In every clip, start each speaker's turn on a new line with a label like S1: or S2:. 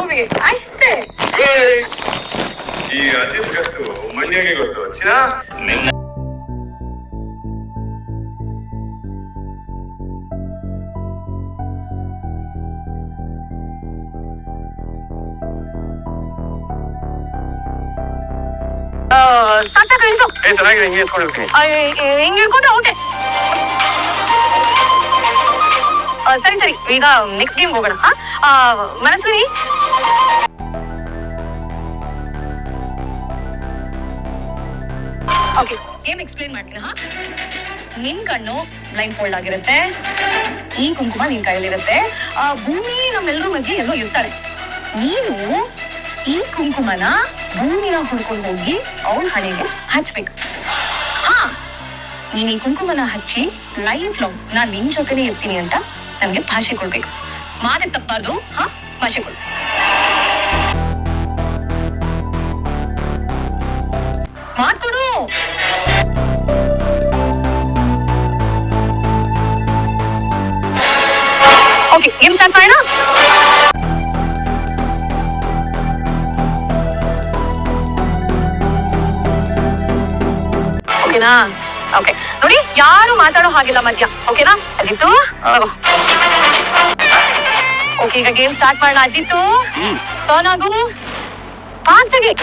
S1: ಭೂಮಿಗೆ ಅಷ್ಟೇ.
S2: ಈ ಅಜಿತ್ ಗೊತ್ತು, ಮಂಡ್ಯಗೆ ಗೊತ್ತು. ಚಿರಾ ನಿನ್ನ ಚೆನ್ನಾಗಿದೆ, ಹಿಂಗೆ ಎತ್ಕೊಂಡಿರ್ತೀನಿ.
S1: ಹಿಂಗೆ ಹೇಳ್ಕೊಂಡ್ರೆ ಔಟೆ. ಸರಿ ಸರಿ, ಈಗ ನೆಕ್ಸ್ಟ್ ಗೇಮ್ ಹೋಗೋಣ. ಮನಸ್ವಿನಿ, ಓಕೆ, ಗೇಮ್ ಎಕ್ಸ್ಪ್ಲೇನ್ ಮಾಡ್ತೀನಿ. ನಿನ್ ಕಣ್ಣು ಬ್ಲೈಂಡ್ ಫೋಲ್ಡ್ ಆಗಿರುತ್ತೆ, ಈ ಕುಂಕುಮ ನಿನ್ ಕೈಯಲ್ಲಿರುತ್ತೆ, ಭೂಮಿ ನಮ್ಮೆಲ್ಲರೂ ಮಧ್ಯೆ ಎಲ್ಲೋ ಇರ್ತಾರೆ. ನೀನು ಈ ಕುಂಕುಮನ ಭೂಮಿನ ಹುಡ್ಕೊಂಡು ಹೋಗಿ ಅವಳ ಹಣೆಗೆ ಹಚ್ಬೇಕು. ನೀನ್ ಈ ಕುಂಕುಮನ ಹಚ್ಚಿ ಲೈಫ್ ಲಾಂಗ್ ನಾನ್ ನಿನ್ ಜೊತೆನೆ ಇರ್ತೀನಿ ಅಂತ ನಮ್ಗೆ ಭಾಷೆ ಕೊಡ್ಬೇಕು. ಮಾತೆ ತಪ್ಪಾರ್ದು. ಭಾಷೆ ಕೊಡು. ಮಾತ್ಕೊಡು. ಓಕೆ, ಗೇಮ್ ಸ್ಟಾರ್ಟ್ ಮಾಡೋಣ. ಓಕೆನಾ? ಓಕೆ, ನೋಡಿ, ಯಾರು ಮಾತಾಡೋ ಹಾಗಿಲ್ಲ ಮಧ್ಯ. ಓಕೆನಾ ಅಜಿತ್ತು? ಓಕೆ, ಈಗ ಗೇಮ್ ಸ್ಟಾರ್ಟ್ ಮಾಡೋಣ. ಅಜಿತ್ತು, ಟರ್ನ್ ಆಗು, ಫಾಸ್ಟ್ ಆಗಿ.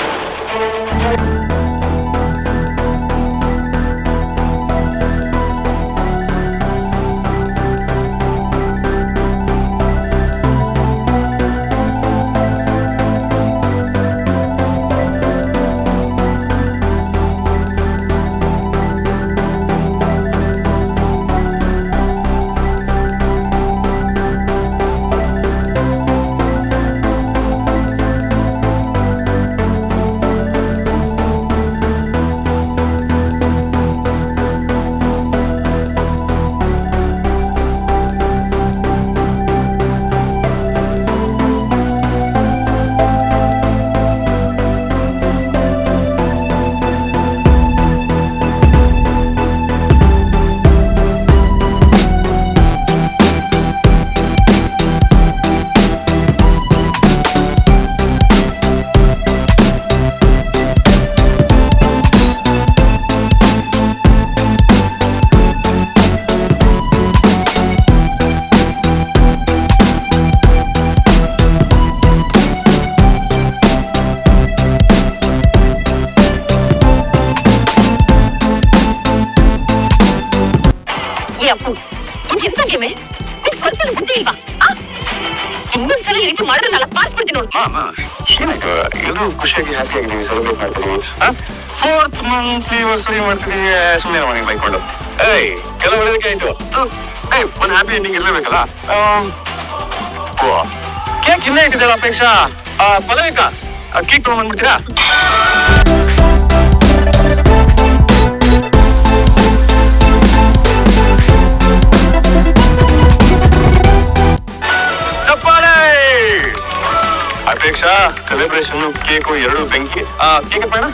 S1: ಇನ್ನೊಂದ್ಸಲ ಈ ರೀತಿ ಮಾಡಿದ್ರೆ ನಾಲ್ಕು ಪಾಸ್ ಬಿಡ್ತೀನಿ ನೋಡಿ.
S2: ಎಲ್ಲರೂ ಖುಷಿಯಾಗಿ ಹ್ಯಾಪಿ ಆಗಿದ್ದೀವಿ, ಸೆಲೆಬ್ರೇಟ್ ಮಾಡ್ತೀವಿ. 4th ಮಂತ್ ಆನಿವರ್ಸರಿ ಮಾಡ್ತೀವಿ. ಸುಮ್ಮನೆ ಮನೆಗೆ ಬೈಕೊಂಡು ಕೆಲವು ಒಳ್ಳೆದಕ್ಕೆ ಆಯ್ತು. ಒಂದು ಹ್ಯಾಪಿ ಎಂಡಿಂಗ್ ಇರಲೇಬೇಕಲ್ಲ. ಕೇಕ್ ಇನ್ನೇ ಇಟ್ಟಿದ್ದಾಳ ಅಪೇಕ್ಷಾ. ಪದವಿಕಾ, ಕೇಕ್ ತಗೊಂಡ್ಬಂದ್ಬಿಡ್ತೀರಾ? ಅಪೇಕ್ಷಾ, ಸೆಲೆಬ್ರೇಷನ್, ಕೇಕು ಎರಡು ಬೆಂಕಿ. ಕೇಕ್ ಬೇಡ?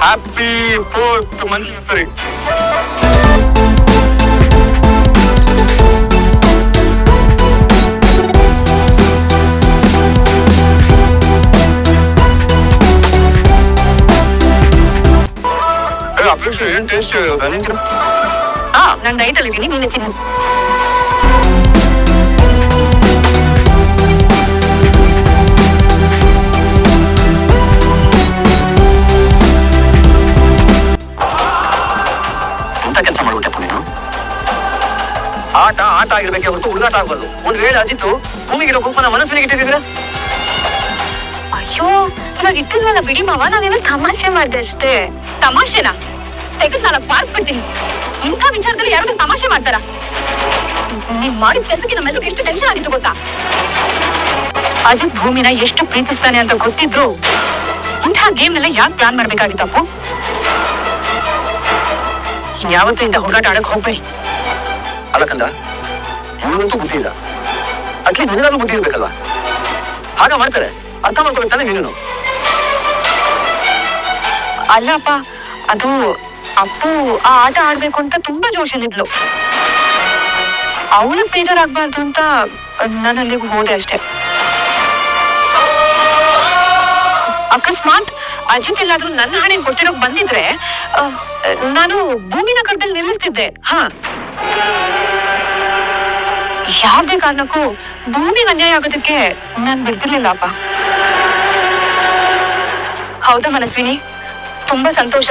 S2: ಹ್ಯಾಪಿ 4th ಮಂತ್ ಸರಿ. ಅಪೇಕ್ಷೆ ಏನ್ ಟೇಸ್ಟ್ ಇರೋದಾ ನಿಂಗೆ?
S1: ನಾನು ಡೈಟ್ ಅಲ್ಲಿ ಇದ್ದೀನಿ, ನೀನು ತಿನ್ನು.
S2: ಎಂತ ಕೆಲಸ ಮಾಡ್ಬಿಟ್ಟಪ್ಪ ನೀನು? ಆಟ ಆಟ ಆಗಿರ್ಬೇಕೆ ಹೊರತು ಹುಡುಗಾಟ ಆಗ್ಬಾರ್ದು. ಒಂದ್ ವೇಳೆ ಅಜಿತ್ತು ಭೂಮಿಗಿರೋ ಗುಂಪನ್ನ ಮನಸ್ಸಿಗೆ ಇಟ್ಟಿದ್ರೆ?
S1: ಅಯ್ಯೋ, ಇವಾಗ ಇಟ್ಟಿಲ್ವಲ್ಲ ಬಿಡಿ ಮಾವ, ನಾನೇನೋ ತಮಾಷೆ ಮಾಡ್ದೆ ಅಷ್ಟೇ. ತಮಾಷೆನಾ? ತೆಗೆದು ನಾನು ಪಾಸ್ ಬಿಡ್ತೀನಿ. ಇಂಥ ವಿಚಾರದಲ್ಲಿ ಯಾರಾದ್ರೂ ತಮಾಷೆ ಮಾಡ್ತಾರ? ನೀವ್ ಮಾಡಿದ ಕೆಲಸಕ್ಕೆ ನಮ್ಮೆಲ್ಲರಿಗೂ ಎಷ್ಟು ಟೆನ್ಷನ್ ಆಗಿತ್ತು ಗೊತ್ತಾ? ಅಜಿತ್ ಭೂಮಿನ ಎಷ್ಟು ಪ್ರೀತಿಸ್ತಾನೆ ಅಂತ ಗೊತ್ತಿದ್ರು ಇಂಥ ಗೇಮ್ನೆಲ್ಲ ಯಾಕೆ ಪ್ಲಾನ್ ಮಾಡ್ಬೇಕಾಗಿತ್ತಪ್ಪು? ಇನ್ಯಾವತ್ತೂ ಇಂಥ ಹುಡುಗಾಟ ಆಡಕ್ ಹೋಗ್ಬೇಡಿ.
S2: ಅಲ್ಲಕಂದ, ಇವಳಿಗಂತೂ ಬುದ್ಧಿ ಇಲ್ಲ. ಅಟ್ಲೀಸ್ಟ್ ನಿನಗಾದ್ರೂ ಬುದ್ಧಿ ಇರ್ಬೇಕಲ್ವಾ? ಹಾಗ ಮಾಡ್ತಾರೆ, ಅರ್ಥ ಮಾಡ್ಕೊಬೇಕು ತಾನೆ ನೀನು.
S1: ಅಲ್ಲಪ್ಪ, ಅದು ಅಪ್ಪು ಆ ಆಟ ಆಡ್ಬೇಕು ಅಂತ ತುಂಬಾ ಜೋಶಲ್ಲಿದ್ಲು. ಅವಳಿಗೆ ಬೇಜಾರಾಗ್ಬಾರ್ದು ಅಂತ ನಾನು ಅಲ್ಲಿಗೆ ಹೋದೆ ಅಷ್ಟೇ. ಅಕಸ್ಮಾತ್ ಅಜಿತ್ ಎಲ್ಲಾದ್ರೂ ನನ್ನ ಹಣೆ ಕೊಟ್ಟಿರೋಕ್ ಬಂದಿದ್ರೆ ನಾನು ಭೂಮಿನ ಕಡ್ದಲ್ಲಿ ನಿಲ್ಲಿಸ್ತಿದ್ದೆ. ಯಾವ್ದೇ ಕಾರಣಕ್ಕೂ ಭೂಮಿಗೆ ಅನ್ಯಾಯ ಆಗೋದಕ್ಕೆ ನಾನ್ ಬಿಡ್ತಿರ್ಲಿಲ್ಲ ಅಪ್ಪ. ಹೌದಾ ಮನಸ್ವಿನಿ, ತುಂಬಾ ಸಂತೋಷ.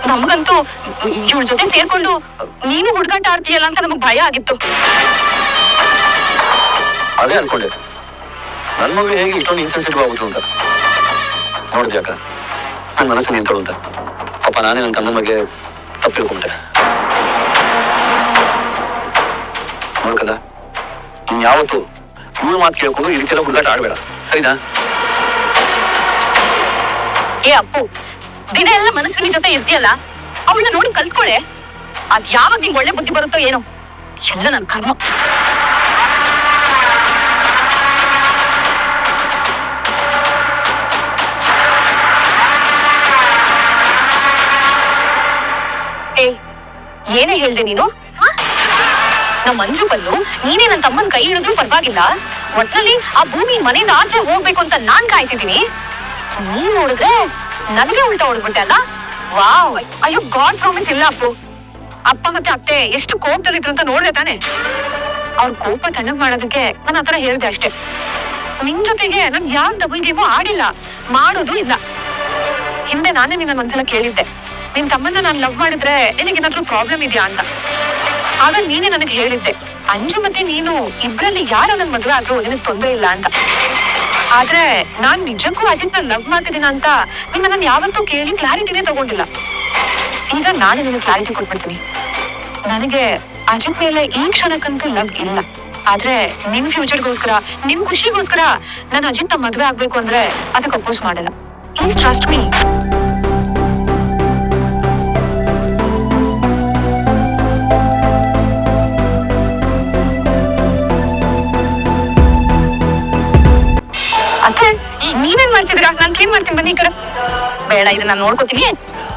S1: ನಮಗಂತೂ ಇವಳ ಜೊತೆ ಸೇರ್ಕೊಂಡು ನೀನು ಹುಡುಗಾಟ ಆಡ್ತೀಯಲ್ಲ ಅಂತ ನಮಗ್ ಭಯ ಆಗಿತ್ತು.
S2: ಅದೇ ಅನ್ಕೊಂಡೆ ನನ್ ಮಗಳು ಹೇಗೆ ಇಷ್ಟೊಂದು ಇನ್ಸೆನ್ಸಿಟಿವ್ ಆಗ್ಬಿಟ್ರು ಅಂತ. ನೋಡಿದ್ಯಾಕ ನನ್ ಮನಸ್ಸು ನಿಂತಳು ಅಂತ. ಪಾಪ ನಾನೇ ನನ್ನ ತನ್ನ ಬಗ್ಗೆ ತಪ್ಪು ತಿಳ್ಕೊಂಡೆ. ನೋಡ್ಕಲ್ಲ, ಇನ್ಯಾವತ್ತು ಇವಳು ಮಾತು ಕೇಳ್ಕೊಂಡು ಈ ರೀತಿಯೆಲ್ಲ ಹುಡುಗಾಟ ಆಡ್ಬೇಡ, ಸರಿನಾ?
S1: ಏ ಅಪ್ಪು, ದಿನ ಎಲ್ಲ ಮನಸ್ವಿನಿ ಜೊತೆ ಇರ್ತೀಯಲ್ಲ, ಅವಳನ್ನ ನೋಡಿ ಕಲ್ತ್ಕೊಳೆ. ಅದ್ ಯಾವಾಗ ನಿಂಗೆ ಒಳ್ಳೆ ಬುದ್ಧಿ ಬರುತ್ತೋ ಏನೋ, ಎಲ್ಲ ನನ್ ಕರ್ಮ. ಏ, ಏನೇ ಹೇಳ್ದೆ ನೀನು? ನಮ್ಮ ಮಂಜು ಬಲ್ಲು ನೀನೇ ನನ್ನ ತಮ್ಮನ ಕೈ ಹಿಡಿದ್ರು ಪರವಾಗಿಲ್ಲ, ಒಟ್ನಲ್ಲಿ ಆ ಭೂಮಿ ಮನೆಯಿಂದ ಆಚೆ ಹೋಗ್ಬೇಕು ಅಂತ ನಾನ್ ಕಾಯ್ತಿದ್ದೀನಿ. ನೀನ್ ನೋಡಿದ್ರೆ ನನಗೆ ಉಲ್ಟಾ ಹೊಡೆದ್ಬಿಟ್ಟೆ ಅಲ್ಲ. ವಾವ್, ಅಯ್ಯೋ ಗಾಡ್ ಪ್ರಾಮಿಸ್ ಇಲ್ಲ ಅಪ್ಪು. ಅಪ್ಪ ಮತ್ತೆ ಅತ್ತೆ ಎಷ್ಟು ಕೋಪದಲ್ಲಿದ್ರು ಅಂತ ನೋಡ್ದೆ ತಾನೆ. ಅವ್ರ ಕೋಪ ತಣ್ಣಗ್ ಮಾಡೋದಕ್ಕೆ ನಾನು ಆತರ ಹೇಳ್ದೆ ಅಷ್ಟೇ. ನಿನ್ ಜೊತೆಗೆ ನಾನ್ ಯಾವ ಡಬಲ್ ಗೇಮು ಆಡಿಲ್ಲ, ಮಾಡೋದು ಇಲ್ಲ. ಹಿಂದೆ ನಾನೇ ನಿನ್ನ ಒಂದ್ಸಲ ಕೇಳಿದ್ದೆ, ನಿನ್ ತಮ್ಮನ್ನ ನಾನ್ ಲವ್ ಮಾಡಿದ್ರೆ ನಿನಗೇನಾದ್ರೂ ಪ್ರಾಬ್ಲಮ್ ಇದೆಯಾ ಅಂತ. ಆಗ ನೀನೇ ನನಗೆ ಹೇಳಿದ್ದೆ, ಅಂಜು ಮತ್ತೆ ನೀನು ಇಬ್ರಲ್ಲಿ ಯಾರು ನನ್ ಮದುವೆ ಆದ್ರೂ ನಿನಗ್ ತೊಂದ್ರೆ ಇಲ್ಲ ಅಂತ. ಆದ್ರೆ ನಾನ್ ನಿಜಕ್ಕೂ ಅಜಿತ್ನ ಲವ್ ಮಾಡ್ತಿದ್ದೀನ ಅಂತ ನಿನ್ನ ಯಾವತ್ತೂ ಕೇಳಿ ಕ್ಲಾರಿಟಿನೇ ತಗೊಂಡಿಲ್ಲ. ಈಗ ನಾನು ನಿನಗೆ ಕ್ಲಾರಿಟಿ ಕೊಟ್ಬಿಡ್ತೀನಿ. ನನಗೆ ಅಜಿತ್ ಮೇಲೆ ಈ ಕ್ಷಣಕ್ಕಂತೂ ಲವ್ ಇಲ್ಲ. ಆದ್ರೆ ನಿನ್ ಫ್ಯೂಚರ್ಗೋಸ್ಕರ, ನಿನ್ ಖುಷಿಗೋಸ್ಕರ ನಾನು ಅಜಿತ್ ಮದ್ವೆ ಆಗ್ಬೇಕು ಅಂದ್ರೆ ಅದಕ್ಕೆ ಅಪೋಸ್ ಮಾಡಲ್ಲ. Please trust me. ಅತ್ತೆ, ನೀವೇನ್ ಮಾಡ್ತಿದ್ದೀರಾ? ನಾನ್ ಕ್ಲೀನ್ ಮಾಡ್ತೀನಿ, ಬನ್ನಿ ಈ ಕಡೆ. ಬೇಡ, ಇದನ್ನ ನಾನು ನೋಡ್ಕೋತೀನಿ.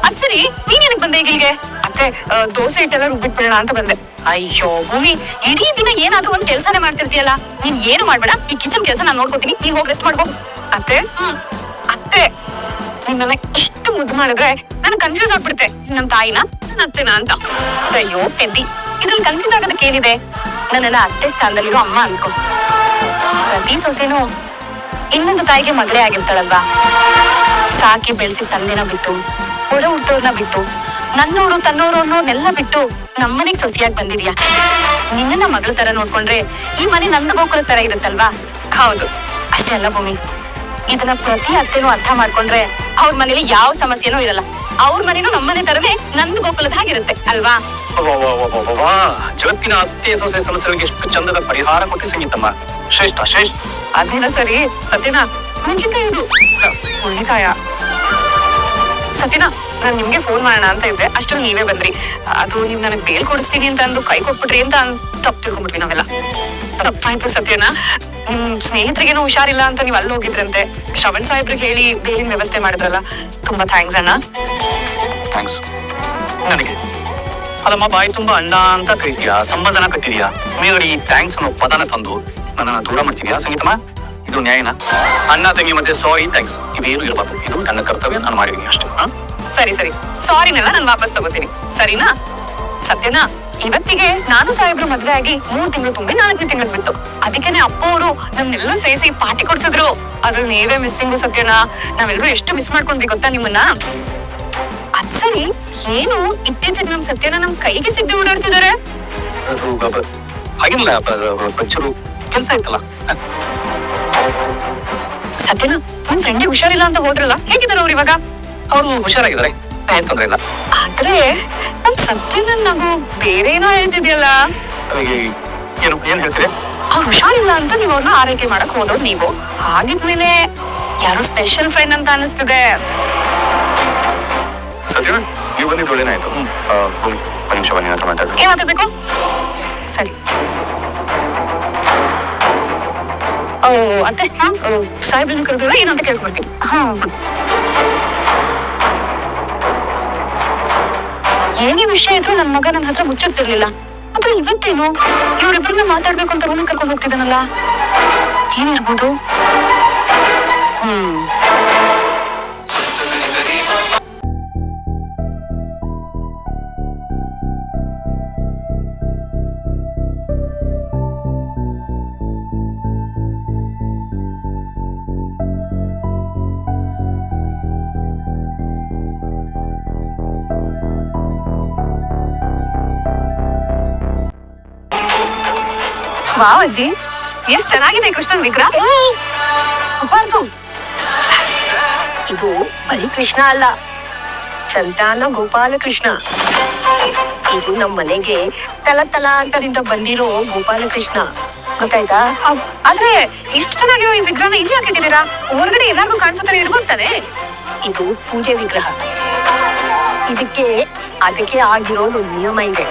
S1: ಅದ್ ಸರಿ, ನೀನೇನಕ್ ಬಂದೆ ಈಗ ಇಲ್ಲಿಗೆ? ಅತ್ತೆ, ದೋಸೆ ಹಿಟ್ಟೆಲ್ಲ ರುಬ್ಬಿಟ್ಬಿಡೋಣ ಅಂತ ಬಂದೆ. ಅಯ್ಯೋ ಭೂಮಿ, ಇಡೀ ದಿನ ಏನಾದ್ರೂ ಒಂದ್ ಕೆಲ್ಸನೇ ಮಾಡ್ತಿರ್ತೀಯಲ್ಲ. ನೀನ್ ಏನು ಮಾಡ್ಬೇಡ, ಈ ಕಿಚನ್ ಕೆಲಸ ನಾನು ನೋಡ್ಕೋತೀನಿ, ನೀನ್ ಹೋಗಿ ರೆಸ್ಟ್ ಮಾಡ್ಬೋದು. ಅತ್ತೆ, ಅತ್ತೆ, ನಿನ್ನ ಇಷ್ಟು ಮುದ್ದು ಮಾಡಿದ್ರೆ ನನ್ ಕನ್ಫ್ಯೂಸ್ ಆಗ್ಬಿಡುತ್ತೆ. ನಮ್ ತಾಯಿನ ನನ್ನ ಅತ್ತೆನಾ ಅಂತ. ಅಯ್ಯೋ ಪೆದ್ದಿ, ಇದ್ರಲ್ಲಿ ಕನ್ಫ್ಯೂಸ್ ಆಗೋದಕ್ಕೆ ಏನಿದೆ? ನನ್ನೆಲ್ಲ ಅತ್ತೆ ಸ್ಥಾನದಲ್ಲಿರೋ ಅಮ್ಮ ಅನ್ಕೊ. ಪ್ರತಿ ಸೊಸೆನೂ ಇನ್ನೊಂದು ತಾಯಿಗೆ ಮಗಳೇ ಆಗಿರ್ತಾಳಲ್ವಾ. ಸಾಕಿ ಬೆಳೆಸಿ ತಂದೆನ ಬಿಟ್ಟು, ಒಡ ಹುಟ್ಟೋರ್ನ ಬಿಟ್ಟು, ನನ್ನೋರು ತನ್ನೋರು ಅನ್ನೋರ್ನೆಲ್ಲ ಬಿಟ್ಟು ನಮ್ಮನೆಗ್ ಸೊಸೆಯಾಗಿ ಬಂದಿದ್ಯಾ. ನಿನ್ನ ಮಗಳ ತರ ನೋಡ್ಕೊಂಡ್ರೆ ಈ ಮನೆ ನಂದು ಗೋಕುಲ ತರ ಇರುತ್ತಲ್ವಾ? ಹೌದು, ಅಷ್ಟೇ ಅಲ್ಲ ಭೂಮಿ, ಇದನ್ನ ಪ್ರತಿ ಅತ್ತೆನೂ ಅರ್ಥ ಮಾಡ್ಕೊಂಡ್ರೆ ಅವ್ರ ಮನೇಲಿ ಯಾವ ಸಮಸ್ಯೆನೂ ಇರಲ್ಲ. ಅವ್ರ ಮನೇನು ನಮ್ಮನೆ ತರನೇ ನಂದು ಗೋಕುಲದ ಹಾಗಿರುತ್ತೆ ಅಲ್ವಾ?
S2: ಜಗತ್ತಿನ ಅತ್ತೆ ಸೊಸೆ ಸಮಸ್ಯೆಗಳಿಗೆ ಎಷ್ಟು ಚಂದದ ಪರಿಹಾರ ಕೊಟ್ಟು ಸಂಗೀತಮ್ಮ. ಶ್ರೇಷ್ಠ ಶ್ರೇಷ್ಠ.
S1: ಅದೇನ ಸರಿ ಸತ್ಯನಾ, ಮೆಣಸಿನ್ಕಾಯಿ ಇದು ಹುಳ್ಳಿಕಾಯ. ಸತ್ಯನಾ, ನಾನ್ ನಿಮ್ಗೆ ಫೋನ್ ಮಾಡೋಣ ಅಂತ ಇದ್ದೆ, ಅಷ್ಟ್ರಲ್ಲಿ ನೀವೇ ಬಂದ್ರಿ. ಅದು ನೀವ್ ನನಗ್ ಬೇಲ್ ಕೊಡಿಸ್ತೀನಿ ಅಂತ ಅಂದು ಕೈ ಕೊಟ್ಬಿಟ್ರಿ ಅಂತ ತಪ್ಪು ತಿಳ್ಕೊಂಡ್ಬಿಟ್ವಿ ನಾವೆಲ್ಲ. ತಪ್ಪಾಯ್ತು ಸತ್ಯನಾ. ನಿಮ್ ಸ್ನೇಹಿತರಿಗೇನೋ ಹುಷಾರಿಲ್ಲ ಅಂತ ನೀವ್ ಅಲ್ಲಿ ಹೋಗಿದ್ರಂತೆ. ಶ್ರವಣ್ ಸಾಹೇಬ್ರಿಗೆ ಹೇಳಿ ಬೇಲಿನ ವ್ಯವಸ್ಥೆ ಮಾಡಿದ್ರಲ್ಲ, ತುಂಬಾ ಥ್ಯಾಂಕ್ಸ್ ಅಣ್ಣ.
S2: ಥ್ಯಾಂಕ್ಸ್ ನನಗೆ ಅಲ್ಲಮ್ಮ, ಬಾಯಿ ತುಂಬಾ ಅಣ್ಣ ಅಂತ ಕರಿತೀಯಾ, ಸಂಬಂಧನ ಕಟ್ಟಿದ್ಯಾ, ಮೇಲ್ಗಡೆ ಈ ಥ್ಯಾಂಕ್ಸ್ ಅನ್ನೋ ಪದನ ತಂದು ನನ್ನ ದೂರ ಮಾಡ್ತಿದ್ಯಾ ಸಂಗೀತಮ್ಮ? ಇದು ನ್ಯಾಯನಾ? ಅಣ್ಣ ತಂಗಿ ಮಧ್ಯೆ ಸಾರಿ ಥ್ಯಾಂಕ್ಸ್ ಇವೇನು ಇರಬಾರ್ದು. ಇದು ನನ್ನ ಕರ್ತವ್ಯ, ನಾನು ಮಾಡಿದೀನಿ ಅಷ್ಟೇ.
S1: ಸರಿ ಸರಿ, ಸಾರಿನೆಲ್ಲ ನಾನು ವಾಪಸ್ ತಗೋತೀನಿ, ಸರಿನಾ? ಸತ್ಯನಾ, ಇವತ್ತಿಗೆ ನಾನು ಸಾಹೇಬ್ರು ಮದ್ವೆ ಆಗಿ 3 ತಿಂಗಳು ತುಂಬಿ 4ನೇ ತಿಂಗಳು ಬಿತ್ತು. ಅದಕ್ಕೇನೆ ಅಪ್ಪ ಅವರು ನಮ್ನೆಲ್ಲರೂ ಸೇರಿಸಿ ಪಾರ್ಟಿ ಕೊಡ್ಸಿದ್ರು. ಅದ್ರಲ್ಲಿ ನೀವೇ ಮಿಸ್ಸಿಂಗು ಸತ್ಯನಾ. ನಾವೆಲ್ಲರೂ ಎಷ್ಟು ಮಿಸ್ ಮಾಡ್ಕೊಂಡ್ವಿ ಗೊತ್ತಾ ನಿಮ್ಮನ್ನ. ಅದ್ ಸರಿ, ಏನು ಇತ್ತೀಚೆಗೆ ನಮ್ ಸತ್ಯನ ನಮ್ ಕೈಗೆ ಸಿಗದೆ ಓಡಾಡ್ತಿದ್ದಾರೆ?
S2: ಹಾಗಿಲ್ಲ, ಕೆಲಸ ಇತ್ತಲ್ಲ.
S1: ಸತ್ಯನಾ, ನಮ್ ಫ್ರೆಂಡಿಗೆ ಹುಷಾರಿಲ್ಲ ಅಂತ ಹೋದ್ರಲ್ಲ, ಹೇಗಿದ್ದಾರೆ ಅವ್ರು ಇವಾಗ?
S2: ಅವರು ಹುಷಾರಾಗಿದ್ದಾರೆ, ಏನ್ ತೊಂದ್ರೆ ಇಲ್ಲ.
S1: ಆದ್ರೆ ನಮ್ ಸತ್ಯನ ನಗು ಬೇರೆ ಏನೋ ಹೇಳ್ತಿದ್ಯಲ್ಲ.
S2: ಏನು ಏನ್ ಹೇಳ್ತೀರಿ?
S1: ಅವ್ರು ಹುಷಾರಿಲ್ಲ ಅಂತ ನೀವ್ ಅವ್ರನ್ನ ಆರೈಕೆ ಮಾಡಕ್ ಹೋದವ್ರು ನೀವು. ಹಾಗಿದ್ಮೇಲೆ ಯಾರೋ ಸ್ಪೆಷಲ್ ಫ್ರೆಂಡ್ ಅಂತ ಅನಿಸ್ತಿದೆ.
S2: ಸತ್ಯ, ನೀವು ಬಂದಿದ್ದು ಒಳ್ಳೇನಾಯ್ತು. ಒಂದು ನಿಮಿಷ ಬನ್ನಿ, ಹತ್ರ ಮಾತಾಡ್ಬೇಕು.
S1: ಏನ್ ಮಾತಾಡ್ಬೇಕು? ಸರಿ. ಅತ್ತೆ ಸಾಹೇಬ್ರನ್ನ ಕರೆದಿಲ್ಲ ಏನಂತ ಕೇಳ್ಕೊಡ್ತೀನಿ. ಏನೇ ವಿಷಯ ಇದ್ರು ನನ್ ಮಗ ನನ್ನ ಹತ್ರ ಮುಚ್ಚಾಗ್ತಿರ್ಲಿಲ್ಲ. ಆದ್ರೆ ಇವತ್ತೇನು ಇವ್ರಿಬ್ರನ್ನ ಮಾತಾಡ್ಬೇಕು ಅಂತ ರೂಮಿಗೆ ಕರ್ಕೊಂಡು ಹೋಗ್ತಿದ್ದಾನಲ್ಲ, ಏನಿರ್ಬೋದು? ವಾವ್ ಅಜ್ಜಿ, ಎಷ್ಟ್ ಚೆನ್ನಾಗಿದೆ ಕೃಷ್ಣನ್ ವಿಗ್ರಹ.
S3: ಇದು ಬರೀ ಕೃಷ್ಣ ಅಲ್ಲ, ಸಂತಾನ ಗೋಪಾಲ ಕೃಷ್ಣ. ಇದು ನಮ್ಮ ಮನೆಗೆ ತಲತಲಾಂತರಿಂದ ಬಂದಿರೋ ಗೋಪಾಲ ಕೃಷ್ಣ, ಗೊತ್ತಾಯ್ತಾ?
S1: ಆದ್ರೆ ಇಷ್ಟು ಚೆನ್ನಾಗಿರೋ ಈ ವಿಗ್ರಹನ ಇಲ್ಲಿ ಹಾಕಿದ್ದೀರಾ? ಹೊರಗಡೆ ಎಲ್ಲಾರ್ಗೂ ಕಾಣಿಸೋ ಇರ್ಬೋದು ತಾನೆ?
S3: ಇದು ಪೂಜೆ ವಿಗ್ರಹ. ಅದಕ್ಕೆ ಆಗಿರೋದು ನಿಯಮ ಇದೆ.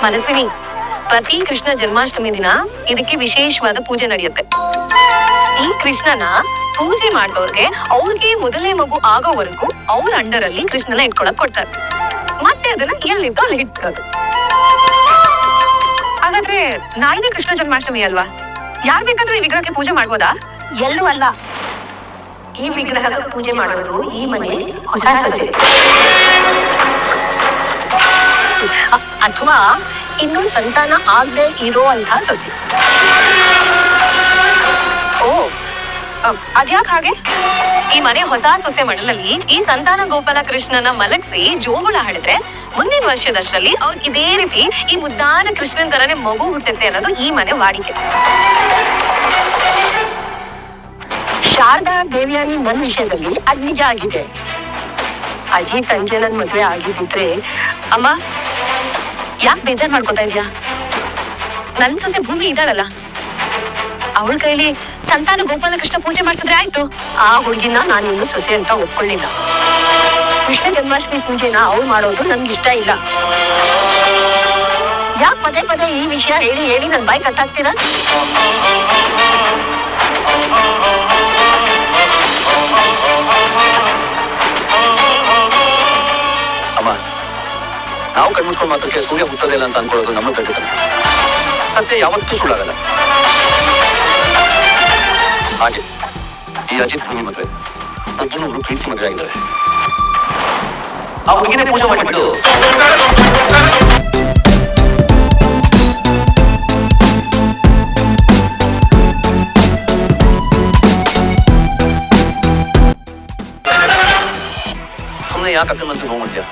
S1: ಮನಸ್ವಿನಿ, ಪ್ರತಿ ಕೃಷ್ಣ ಜನ್ಮಾಷ್ಟಮಿ ದಿನ ಇದಕ್ಕೆ ವಿಶೇಷವಾದ ಪೂಜೆ ನಡೆಯುತ್ತೆ. ಈ ಕೃಷ್ಣನ ಪೂಜೆ ಮಾಡಿದವ್ರಿಗೆ ಅವ್ರಿಗೆ ಮೊದಲನೇ ಮಗು ಆಗೋವರೆಗೂ ಅವ್ರ ಅಂಡರ್ ಅಲ್ಲಿ ಕೃಷ್ಣನ ಇಟ್ಕೊಳಕ್ ಕೊಡ್ತಾರೆ. ಮತ್ತೆ ಅದನ್ನ ಎಲ್ಲಿದ್ದು ಅಲ್ಲಿ ಇಟ್ಬಿಡೋದು. ಹಾಗಾದ್ರೆ ನಾಳೆ ಕೃಷ್ಣ ಜನ್ಮಾಷ್ಟಮಿ ಅಲ್ವಾ? ಯಾರ್ ಬೇಕಾದ್ರೂ ಈ ವಿಗ್ರಹಕ್ಕೆ ಪೂಜೆ ಮಾಡ್ಬೋದಾ?
S3: ಎಲ್ಲೂ ಅಲ್ಲ. ಈ ವಿಗ್ರಹದ ಪೂಜೆ ಮಾಡೋದು ಈ ಮನೆ ಹೊಸ ಸೊಸೆ, ಅಥವಾ ಇನ್ನು ಸಂತಾನ ಆಗದೆ ಇರೋ ಅಂತ ಸೊಸೆ.
S1: ಓ, ಅದ್ಯಾಕ್ ಹಾಗೆ? ಈ ಮನೆ ಹೊಸ ಸೊಸೆ ಮಡಲಲ್ಲಿ ಈ ಸಂತಾನ ಗೋಪಾಲ ಕೃಷ್ಣನ ಮಲಗಿಸಿ ಜೋಗುಳ ಹಾಡಿದ್ರೆ ಮುಂದಿನ ವರ್ಷದಷ್ಟರಲ್ಲಿ ಅವ್ರು ಇದೇ ರೀತಿ ಈ ಮುದ್ದಾದ ಕೃಷ್ಣನ್ ತರನೇ ಮಗು ಹುಟ್ಟುತ್ತೆ ಅನ್ನೋದು ಈ ಮನೆ ವಾಡಿಕೆ.
S3: ಶಾರದಾ ದೇವ್ಯಾನಿ ನನ್ ವಿಷಯದಲ್ಲಿ ಅದ್ ನಿಜ ಆಗಿದೆ. ಅಜ್ಜಿ ತಂದೆ ನನ್ ಮದ್ವೆ ಆಗಿದ್ದಿದ್ರೆ.
S1: ಅಮ್ಮ, ಯಾಕೆ ಬೇಜಾರ್ ಮಾಡ್ಕೊತಾ ಇದ್ಯಾ? ನನ್ ಸೊಸೆ ಭೂಮಿ ಇದ್ದಾಳಲ್ಲ, ಅವಳ ಕೈಲಿ ಸಂತಾನ ಗೋಪಾಲ ಕೃಷ್ಣ ಪೂಜೆ ಮಾಡ್ಸಿದ್ರೆ ಆಯ್ತು.
S3: ಆ ಹುಡುಗಿನ ನಾನಿನ್ನು ಸೊಸೆ ಅಂತ ಒಪ್ಕೊಳ್ಳಿಲ್ಲ. ಕೃಷ್ಣ ಜನ್ಮಾಷ್ಟಮಿ ಪೂಜೆನ ಅವ್ರು ಮಾಡೋದು ನನ್ಗಿಷ್ಟ ಇಲ್ಲ. ಯಾಕೆ ಪದೇ ಪದೇ ಈ ವಿಷಯ ಹೇಳಿ ಹೇಳಿ ನನ್ ಬಾಯಿ ಕಟ್ಟಾಗ್ತೀರಾ?
S2: ಅಮ್ಮ, ನಾವು ಕಣ್ಮುಚ್ಕೊಂಡು ಮಾತ್ರಕ್ಕೆ ಸೂರ್ಯ ಹುಟ್ಟೋದಿಲ್ಲ ಅಂತ ಅನ್ಕೊಳ್ಳೋದು ನಮ್ಮ ಗಟ್ಟಿತನ. ಸತ್ಯ ಯಾವತ್ತೂ ಸುಳ್ಳಾಗಲ್ಲ. ಹಾಗೆ ಈ ಅಜಿತ್ ಭೂಮಿ ಮದುವೆ ಒಬ್ಬನೊಬ್ರು ಪ್ರೀತಿಸಿ ಮದುವೆ ಆಗಿದ್ದಾರೆ. ಆ ಹುಡುಗಿನೇ ಪೂಜೆ ಮಾಡಿಬಿಟ್ಟು ಸುಮ್ಮನೆ ಯಾಕೆ ಅಕ್ಕನ ಮನಸ್ಸಿಗೆ ನೋವು ಮಾಡ್ತೀಯ?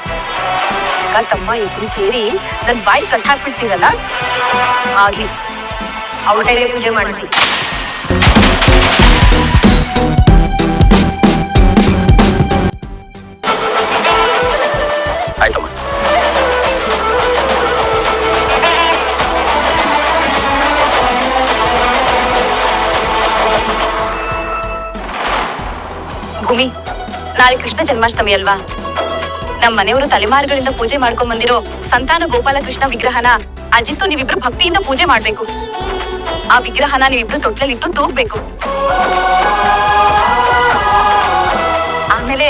S3: ತಮ್ಮ ಇಬ್ರು ಸೇರಿ ನನ್ ಬಾಯಿ ಕಟ್ಟಾಕ್ಬಿಡ್ತೀರಲ್ಲ, ಆಗ್ಲಿ ಅವಳ ಕೈಲೇ ಪೂಜೆ ಮಾಡಿಸಿ.
S2: ಆಯ್ತಮ್ಮ.
S1: ಭೂಮಿ, ನಾಳೆ ಕೃಷ್ಣ ಜನ್ಮಾಷ್ಟಮಿ ಅಲ್ವಾ? ನಮ್ ಮನೆಯವರು ತಲೆಮಾರುಗಳಿಂದ ಪೂಜೆ ಮಾಡ್ಕೊಂಡ್ ಬಂದಿರೋ ಸಂತಾನ ಗೋಪಾಲ ಕೃಷ್ಣ ವಿಗ್ರಹನ ಅಜಿತ್ತು ನೀವಿಬ್ರು ಭಕ್ತಿಯಿಂದ ಪೂಜೆ ಮಾಡ್ಬೇಕು. ಆ ವಿಗ್ರಹನ ನೀವಿಬ್ರು ತೊಟ್ಲಲ್ಲಿ ಇಟ್ಟು ತೂಗ್ಬೇಕು. ಆಮೇಲೆ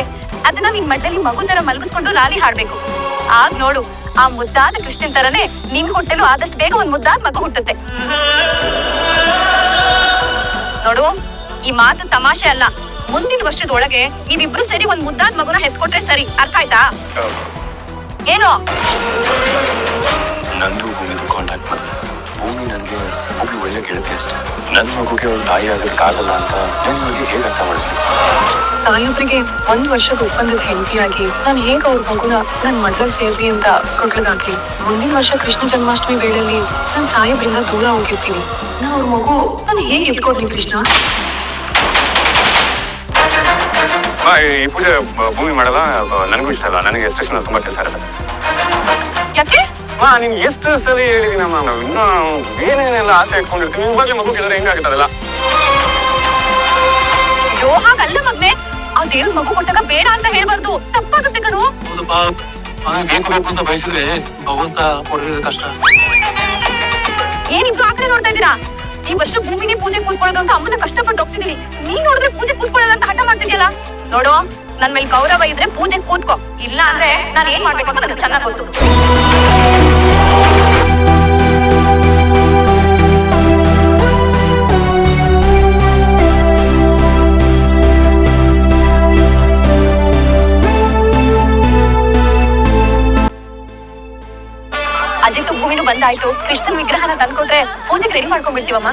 S1: ಅದನ್ನ ನಿಮ್ ಮಡ್ಲಲ್ಲಿ ಮಗು ತರ ಮಲಗಿಸ್ಕೊಂಡು ಲಾಲಿ ಹಾಡ್ಬೇಕು. ಆಗ ನೋಡು, ಆ ಮುದ್ದಾದ ಕೃಷ್ಣನ್ ತರನೇ ನಿನ್ ಹೊಟ್ಟೆಲು ಆದಷ್ಟು ಬೇಗ ಒಂದ್ ಮುದ್ದಾದ ಮಗು ಹುಟ್ಟುತ್ತೆ. ನೋಡು, ಈ ಮಾತು ತಮಾಷೆ ಅಲ್ಲ. ಮುಂದಿನ ವರ್ಷದೊಳಗೆ ನೀವಿಬ್ರು ಸೇರಿ ಒಂದ್ ಮುದ್ದಾದ ಮಗುನ ಹೆತ್ಕೊಟ್ರೆ ಸರಿ. ಅರ್ಥ ಆಯ್ತಾ? ಏನೋ
S2: ನಂದು ಭೂಮಿಗೂ ಕಾಂಟ್ಯಾಕ್ಟ್ ಮಾಡಿದೆ. ಭೂಮಿ ನನಗೆ ಒಬ್ಳು ಒಳ್ಳೆ ಗೆಳತಿ ಅಷ್ಟೇ. ನನ್ನ ಮಗುಗೆ ಅವಳು ತಾಯಿ ಆಗೋಕ್ಕಾಗಲ್ಲ ಅಂತ ನನ್ನ ಮಗುಗೆ ಹೇಗೆ ಅರ್ಥ ಮಾಡಿಸ್ಬೇಕು?
S1: ಸಾಯಿಬ್ರಿಗೆ 1 ವರ್ಷದ ಒಪ್ಪಂದದ ಹೆಂಡತಿಯಾಗಿ ನಾನು ಹೇಗೆ ಅವ್ರ ಮಗುನ ನನ್ ಮಡ್ಲಲ್ಲಿ ಸೇರ್ಲಿ ಅಂತ ಕೊಟ್ಲಗಾಗ್ಲಿ. ಮುಂದಿನ ವರ್ಷ ಕೃಷ್ಣ ಜನ್ಮಾಷ್ಟಮಿ ವೇಳೆಯಲ್ಲಿ ನಾನು ಸಾಯಿಬ್ರಿಂದ ದೂರ ಹೋಗಿರ್ತೀನಿ. ನಾ ಅವ್ರ ಮಗು ನಾನು ಹೇಗೆ ಎತ್ಕೊಡ್ಲಿ ಕೃಷ್ಣ?
S2: ಈ ಪೂಜೆ ಭೂಮಿ ಮಾಡಲ್ಲ, ನನಗೂ ಇಷ್ಟ ಅಲ್ಲ. ನನಗೆ ಎಷ್ಟೆಷ್ಟು ತುಂಬಾ ಕೆಲಸ ಇರುತ್ತೆ.
S1: ಯಾಕೆ?
S2: ನಿಮ್ಗೆ ಎಷ್ಟು ಸಲ ಹೇಳಿದೀನಮ್ಮ, ನಾವು ಇನ್ನೂ ಏನೇನೆಲ್ಲ ಆಸೆ ಇಟ್ಕೊಂಡಿರ್ತೀವಿ. ನಿಮ್ಮ ಬಗ್ಗೆ ಮಗು ಕೇಳಿದ್ರೆ ಹೆಂಗಾಗುತ್ತಲ್ಲ?
S1: ಅಯ್ಯೋ, ಹಾಗಲ್ಲ ಮಗ್ನೆ. ಆ ದೇವ್ರ ಮಗು ಕೊಟ್ಟಾಗ ಬೇಡ ಅಂತ ಹೇಳ್ಬಾರ್ದು, ತಪ್ಪಾಗುತ್ತೆ ಕಣು.
S4: ಬೇಕು ಬೇಕು ಅಂತ ಬಯಸಿದ್ರೆ ಭಗವಂತ ಕೊಡೋದು ಕಷ್ಟ.
S1: ಏನಿಬ್ರು ಆ ಕಡೆ ನೋಡ್ತಾ ಇದ್ದೀರಾ? ಈ ವರ್ಷ ಭೂಮಿಗೆ ಪೂಜೆ ಕೂತ್ಕೊಳ್ಳೋದು ಅಂತ ಅಮ್ಮನ ಕಷ್ಟಪಟ್ಟು ಒಪ್ಸಿದೀನಿ. ನೀನ್ ನೋಡಿದ್ರೆ ಪೂಜೆ ಕೂತ್ಕೊಳ್ಳೋದು ಅಂತ ಹಠ ಮಾಡ್ತಿದ್ಯಲ್ಲ. ನೋಡು, ನನ್ ಮೇಲೆ ಗೌರವ ಇದ್ರೆ ಪೂಜೆ ಕೂತ್ಕೋ, ಇಲ್ಲ ಅಂದ್ರೆ ನಾನು ಏನ್ ಮಾಡ್ಬೇಕು ಅಂತ ನನಗೆ ಚೆನ್ನಾಗ್ ಗೊತ್ತು. ಅಜಿತ್ ಭೂಮಿನೂ ಬಂದಾಯ್ತು. ಕೃಷ್ಣನ್ ವಿಗ್ರಹನ ತಂದ್ಕೊಟ್ರೆ ಪೂಜೆಗೆ ರೆಡಿ ಮಾಡ್ಕೊಂಡ್ಬಿಡ್ತೀವಮ್ಮ.